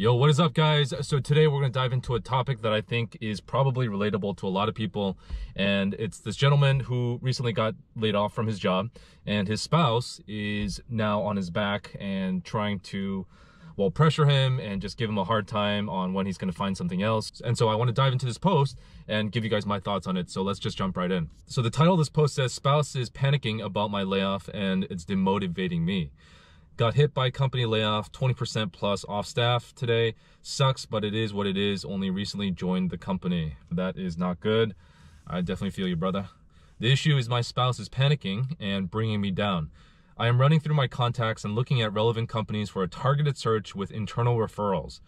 Yo, what is up, guys? So today we're going to dive into a topic that I think is probably relatable to a lot of people, and it's this gentleman who recently got laid off from his job, and his spouse is now on his back and trying to, well, pressure him and just give him a hard time on when he's going to find something else. And so I want to dive into this post and give you guys my thoughts on it. So let's just jump right in. So the title of this post says, "Spouse is panicking about my layoff and it's demotivating me. Got hit by company layoff, 20% plus off staff today. Sucks, but it is what it is. Only recently joined the company." That is not good. I definitely feel you, brother. "The issue is my spouse is panicking and bringing me down. I am running through my contacts and looking at relevant companies for a targeted search with internal referrals.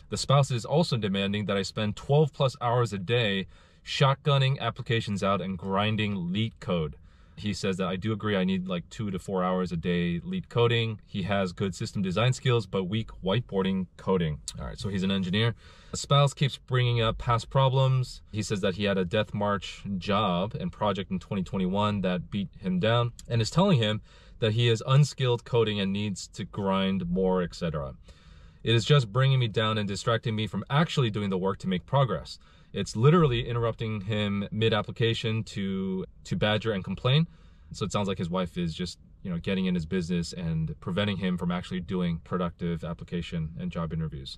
The spouse is also demanding that I spend 12 plus hours a day shotgunning applications out and grinding lead code." He says that I do agree, I need like 2 to 4 hours a day lead coding. He has good system design skills, but weak whiteboarding coding. All right, so he's an engineer. The spouse keeps bringing up past problems. He says that he had a death march job and project in 2021 that beat him down, and is telling him that he is unskilled coding and needs to grind more, etc. "It is just bringing me down and distracting me from actually doing the work to make progress. It's literally interrupting him mid-application to badger and complain." So it sounds like his wife is just, getting in his business and preventing him from actually doing productive application and job interviews.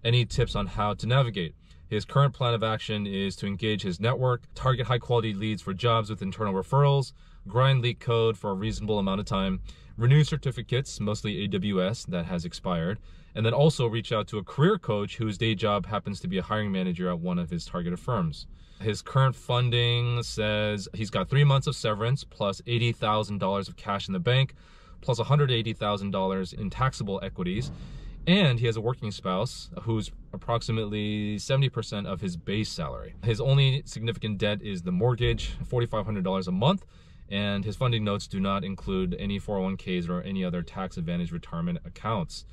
"Any tips on how to navigate? His current plan of action is to engage his network, target high-quality leads for jobs with internal referrals, grind leak code for a reasonable amount of time, renew certificates, mostly AWS, that has expired, and then also reach out to a career coach whose day job happens to be a hiring manager at one of his targeted firms. His current funding says he's got 3 months of severance plus $80,000 of cash in the bank, plus $180,000 in taxable equities. And he has a working spouse who's approximately 70% of his base salary. His only significant debt is the mortgage, $4,500 a month, and his funding notes do not include any 401ks or any other tax advantage retirement accounts.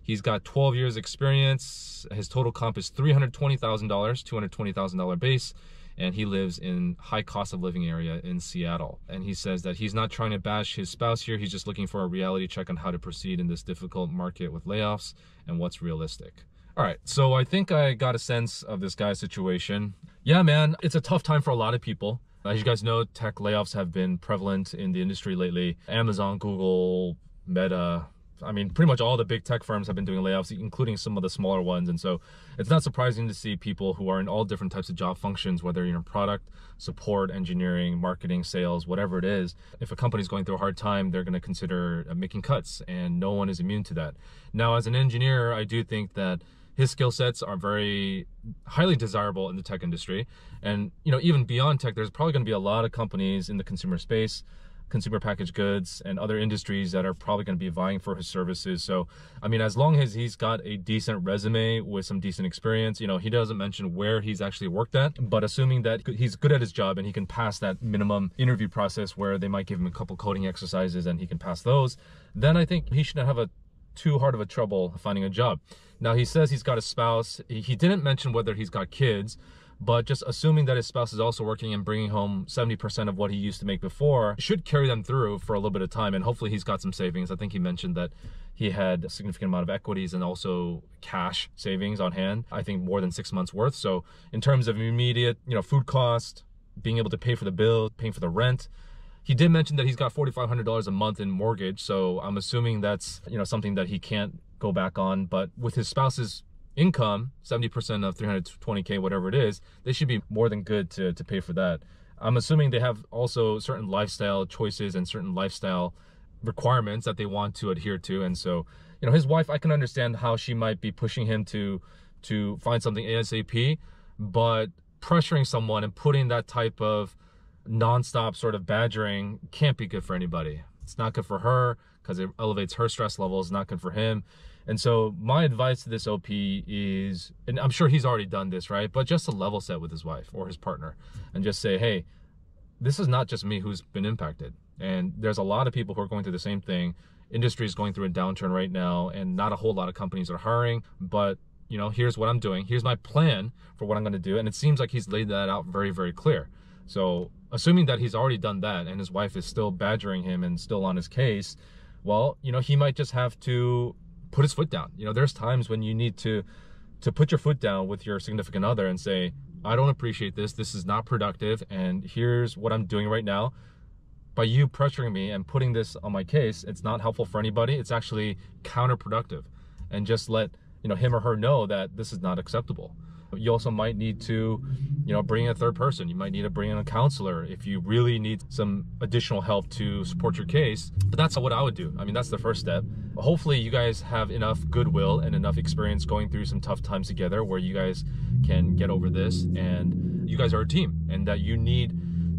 He's got 12 years experience. His total comp is $320,000, $220,000 base, and he lives in high cost of living area in Seattle. And he says that he's not trying to bash his spouse here. He's just looking for a reality check on how to proceed in this difficult market with layoffs and what's realistic. All right, so I think I got a sense of this guy's situation. Yeah, man, it's a tough time for a lot of people. As you guys know, tech layoffs have been prevalent in the industry lately. Amazon, Google, Meta, pretty much all the big tech firms have been doing layoffs, including some of the smaller ones. And so it's not surprising to see people who are in all different types of job functions, whether you're in product, support, engineering, marketing, sales, whatever it is. If a company's going through a hard time, they're going to consider making cuts, and no one is immune to that. Now, as an engineer, I do think that his skill sets are very highly desirable in the tech industry. And, even beyond tech, there's probably going to be a lot of companies in the consumer space, consumer packaged goods, and other industries that are probably going to be vying for his services. So, as long as he's got a decent resume with some decent experience, he doesn't mention where he's actually worked at, but assuming that he's good at his job and he can pass that minimum interview process where they might give him a couple coding exercises and he can pass those, then I think he shouldn't have too hard of a trouble finding a job. Now, he says he's got a spouse. He didn't mention whether he's got kids, but just assuming that his spouse is also working and bringing home 70% of what he used to make before should carry them through for a little bit of time. And hopefully he's got some savings. I think he mentioned that he had a significant amount of equities and also cash savings on hand, I think more than 6 months worth. So in terms of immediate, food cost, being able to pay for the bill, paying for the rent, he did mention that he's got $4,500 a month in mortgage. So I'm assuming that's, something that he can't go back on. But with his spouse's income, 70% of 320K, whatever it is, they should be more than good to pay for that. I'm assuming they have also certain lifestyle choices and certain lifestyle requirements that they want to adhere to. And so, his wife, I can understand how she might be pushing him to find something ASAP, but pressuring someone and putting that type of nonstop sort of badgering can't be good for anybody. It's not good for her because it elevates her stress levels, not good for him. And so my advice to this OP is, and I'm sure he's already done this, right? But just to level set with his wife or his partner and just say, hey, this is not just me who's been impacted. And there's a lot of people who are going through the same thing. Industry is going through a downturn right now, and not a whole lot of companies are hiring, but here's what I'm doing. Here's my plan for what I'm going to do. And it seems like he's laid that out very, very clear. So assuming that he's already done that and his wife is still badgering him and still on his case, well, he might just have to put his foot down. You know, there's times when you need to put your foot down with your significant other and say, I don't appreciate this. This is not productive. And here's what I'm doing right now. By you pressuring me and putting this on my case, it's not helpful for anybody. It's actually counterproductive. And just let, you know, him or her know that this is not acceptable. You also might need to, you know, bring in a third person. You might need to bring in a counselor if you really need some additional help to support your case. But that's what I would do. I mean, that's the first step. Hopefully you guys have enough goodwill and enough experience going through some tough times together where you guys can get over this, and you guys are a team and that you need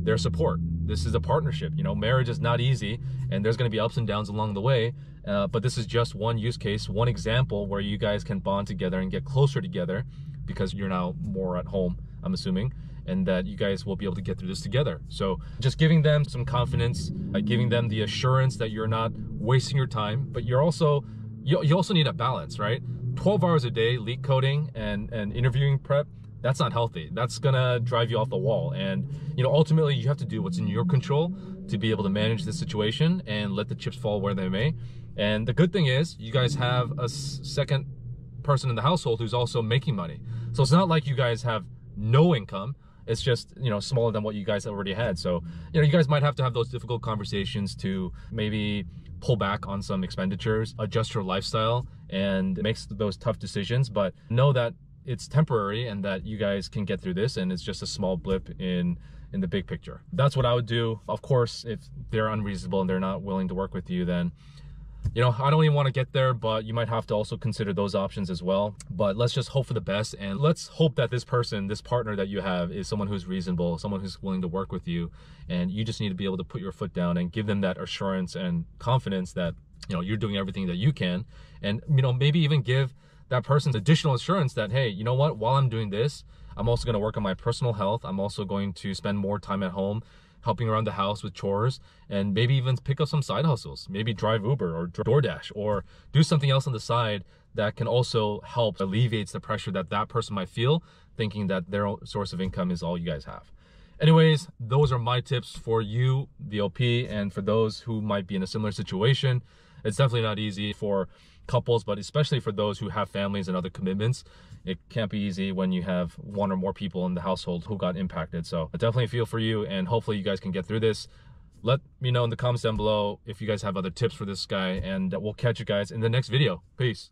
their support. This is a partnership. You know, marriage is not easy and there's going to be ups and downs along the way. But this is just one use case, one example where you guys can bond together and get closer together because you're now more at home, I'm assuming, and that you guys will be able to get through this together. So just giving them some confidence, giving them the assurance that you're not wasting your time, but you're also, you also need a balance, right? 12 hours a day leak coding and interviewing prep, that's not healthy. That's gonna drive you off the wall. And, you know, ultimately you have to do what's in your control to be able to manage the situation and let the chips fall where they may. And the good thing is you guys have a second person in the household who's also making money. So it's not like you guys have no income. It's just, you know, smaller than what you guys already had. So, you know, you guys might have to have those difficult conversations to maybe pull back on some expenditures, adjust your lifestyle, and make those tough decisions. But know that it's temporary and that you guys can get through this, and it's just a small blip in the big picture. That's what I would do. Of course, if they're unreasonable and they're not willing to work with you, then, you know, I don't even want to get there, but you might have to also consider those options as well. But let's just hope for the best, and let's hope that this person, this partner that you have, is someone who's reasonable, someone who's willing to work with you, and you just need to be able to put your foot down and give them that assurance and confidence that, you know, you're doing everything that you can. And, you know, maybe even give that person's additional assurance that, hey, you know what, while I'm doing this, I'm also going to work on my personal health. I'm also going to spend more time at home helping around the house with chores, and maybe even pick up some side hustles, maybe drive Uber or DoorDash, or do something else on the side that can also help alleviates the pressure that that person might feel, thinking that their source of income is all you guys have. Anyways, those are my tips for you, the OP, and for those who might be in a similar situation. It's definitely not easy for couples, but especially for those who have families and other commitments. It can't be easy when you have one or more people in the household who got impacted. So I definitely feel for you, and hopefully you guys can get through this. Let me know in the comments down below if you guys have other tips for this guy, and we'll catch you guys in the next video. Peace.